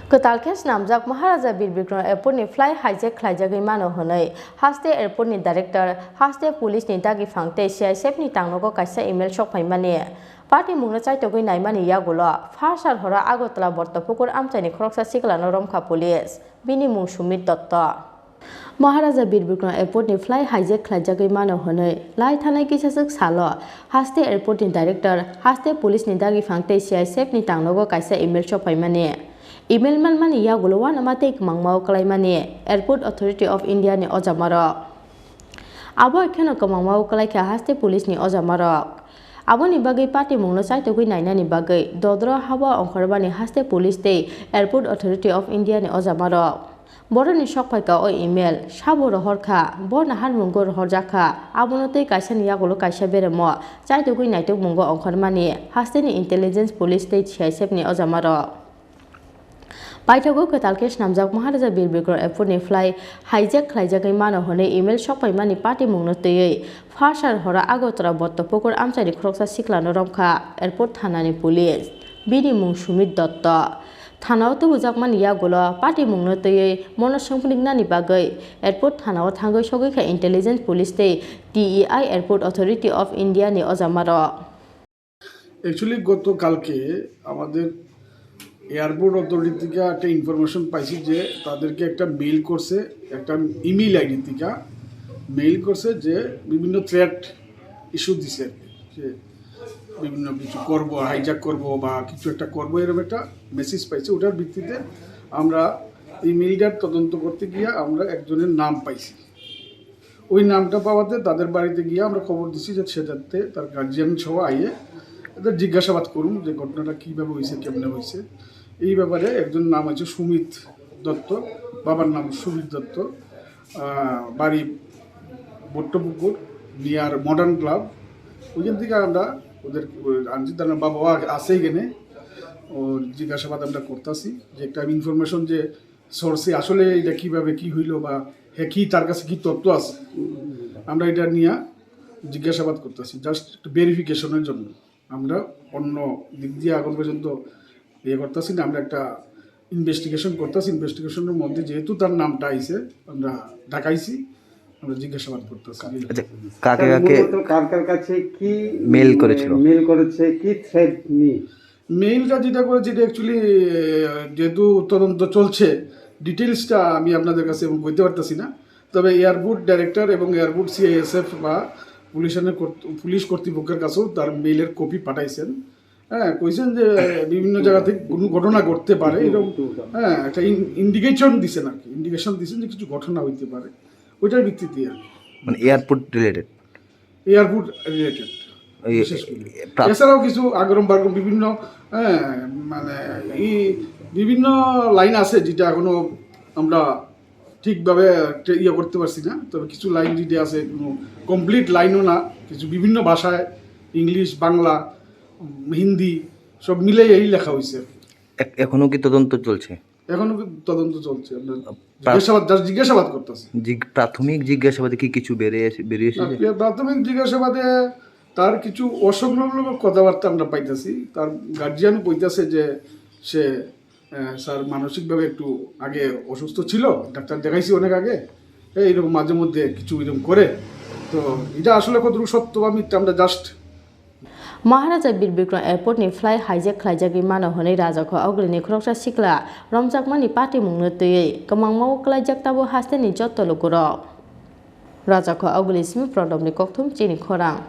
Ketalkes namjak Maharaja Birbikram airport ni fly hijack Khlaijagwi Mano Honwi haste airport ni director haste police ni dagi phangte CISF ni tangnogo kaisa email shop paimani party mungna chaitogwi naimani yagulo farsar hora agotla bortopukur amchaini khoroksa siklano Romjakha police bini mung Sumit Datta Maharaja Birbikram airport ni fly hijack Khlaijagwi Mano Honwi lai thanai kisasuk salo haste airport ni director haste police ni dagi phangte CISF ni tangnogo kaisa email shop paimani Email man mani ya guluwan amate ikmangmao kalaimani Airport Authority of India ni ojamaro. Abo ikhano kamangmao kalaikha haste police ni ojamaro. Abo ni bagai party mungno chaitogwi naina ni bagai dodro hawa ongkharbani haste police tei Airport Authority of India ni ojamaro. Boro ni shokpaika o email sabo rohorkha bo nahar mungo Rohorjakha abonote kaisa ni yagulo kaisa beremo chaitogwi naitok mungo ongkharmani haste ni intelligence police tei CISF ni ojamaro. Paithago Ketalkes namjak Maharaja Birbikram airport ni fly hijack Khlaijagwi Mano Honwi email shokpaimani party mungno tei farsar hora agotra bortopukur amchaini khoroksa siklano Romjakha airport thanani police bini mung Sumit Datta thanao tubujakmani yagulo party mungno tei Mano songpunignani bagai airport thanao thangoi sogwikha intelligence police tei DEI Airport Authority of India ni ojamaro Actually goto kalke আমাদের airport authority থেকে একটা information পাইছি যে তাদেরকে একটা mail করছে একটা email ID থেকে মেইল করছে যে বিভিন্ন থ্রেট ইস্যু দিছে যে বিভিন্ন কিছু করব হাইজ্যাক করব বা কিছু একটা করব এরকম একটা মেসেজ পাইছে ওটার ভিত্তিতে আমরা ইমেইলটার তদন্ত করতে গিয়ে আমরা একজনের নাম পাইছি ওই নামটা পাওয়াতে তাদের বাড়িতে গিয়ে আমরা খবর দিছি যে সে যাতে তার গার্জিয়ান সহ আইয়ে এদের জিজ্ঞাসাবাদ করুন যে ঘটনাটা কীভাবে হয়েছে কেমনে হয়েছে এই ব্যাপারে একজন নাম আছে সুমিত দত্ত বাবার নাম সুমিত দত্ত বাড়ি বট্টপুকুর নিয়ার মডার্ন ক্লাব ওইখান থেকে আমরা ওদের আনছি তার বাবা আছে এখানে ওর জিজ্ঞাসাবাদ আমরা করতেছি যে একটা ইনফরমেশন যে সোর্সে আসলে এটা কীভাবে কী হইলো বা হ্যাঁ কী তার কাছে কী তথ্য আছে আমরা এটা নিয়ে জিজ্ঞাসাবাদ করতেছি জাস্ট একটু ভেরিফিকেশনের জন্য আমরা অন্য দিক দিয়ে এখন পর্যন্ত ইয়ে করতেছি না আমরা একটা ইনভেস্টিগেশন করতেছি ইনভেস্টিগেশনের মধ্যে যেহেতু তার নামটা আইছে আমরা ঢাকাইছি আমরা জিজ্ঞাসাবাদ করতেছি কার কাছে কি মেল করেছে কি থ্রেড নি মেইলটা যেটা করেছে এটা অ্যাকচুয়ালি যেহেতু তদন্ত চলছে ডিটেলসটা আমি আপনাদের কাছে বলতে পারতেছি না তবে এয়ারপোর্ট ডাইরেক্টর এবং এয়ারপোর্ট CISF বা পুলিশ কর্তৃপক্ষের কাছেও তার মেইলের কপি পাঠাইছেন হ্যাঁ কইছেন যে বিভিন্ন জায়গা থেকে কোনো ঘটনা ঘটতে পারে এরকম হ্যাঁ একটা ইন্ডিকেশন দিছেন আর কি ইন্ডিকেশন দিছেন যে কিছু ঘটনা হইতে পারে ওইটার ভিত্তিতে আর মানে এয়ারপোর্ট রিলেটেড এছাড়াও কিছু আগরম বাগরম বিভিন্ন হ্যাঁ মানে এই বিভিন্ন লাইন আছে যেটা এখনো আমরা ঠিকভাবে ইয়ে করতে পারছি না তবে কিছু লাইন যেটা আছে কোনো কমপ্লিট লাইনও না কিছু বিভিন্ন ভাষায় ইংলিশ বাংলা হিন্দি সব মিলে এই লেখা হয়েছে এখনো কি তদন্ত চলছে এখনো তদন্ত চলছে জিজ্ঞাসাবাদ করতেছি প্রাথমিক জিজ্ঞাসাবাদে কি কিছু বেরিয়েছে প্রাথমিক জিজ্ঞাসাবাদে তার কিছু অসংলগ্ন কথাবার্তা আমরা পাইতেছি তার গার্জিয়ানও কইতেছে যে সে স্যার মানসিকভাবে একটু আগে অসুস্থ ছিল ডাক্তার দেখাইছি অনেক আগে এইরকম মাঝে মধ্যে কিছু এরকম করে তো এটা আসলে কতটুকু সত্য বা মিথ্যা আমরা just Maharaja Birbikram airport ni fly hijack Khlaijagwi Mano Honwi Rajakha Augrini khoroksa sikla Romjakmani party mungno tei kamangmao Khlaijak tabo haste ni jotto lokurok Rajakha Augli Sumit Prodom ni kokthum Chini Khorang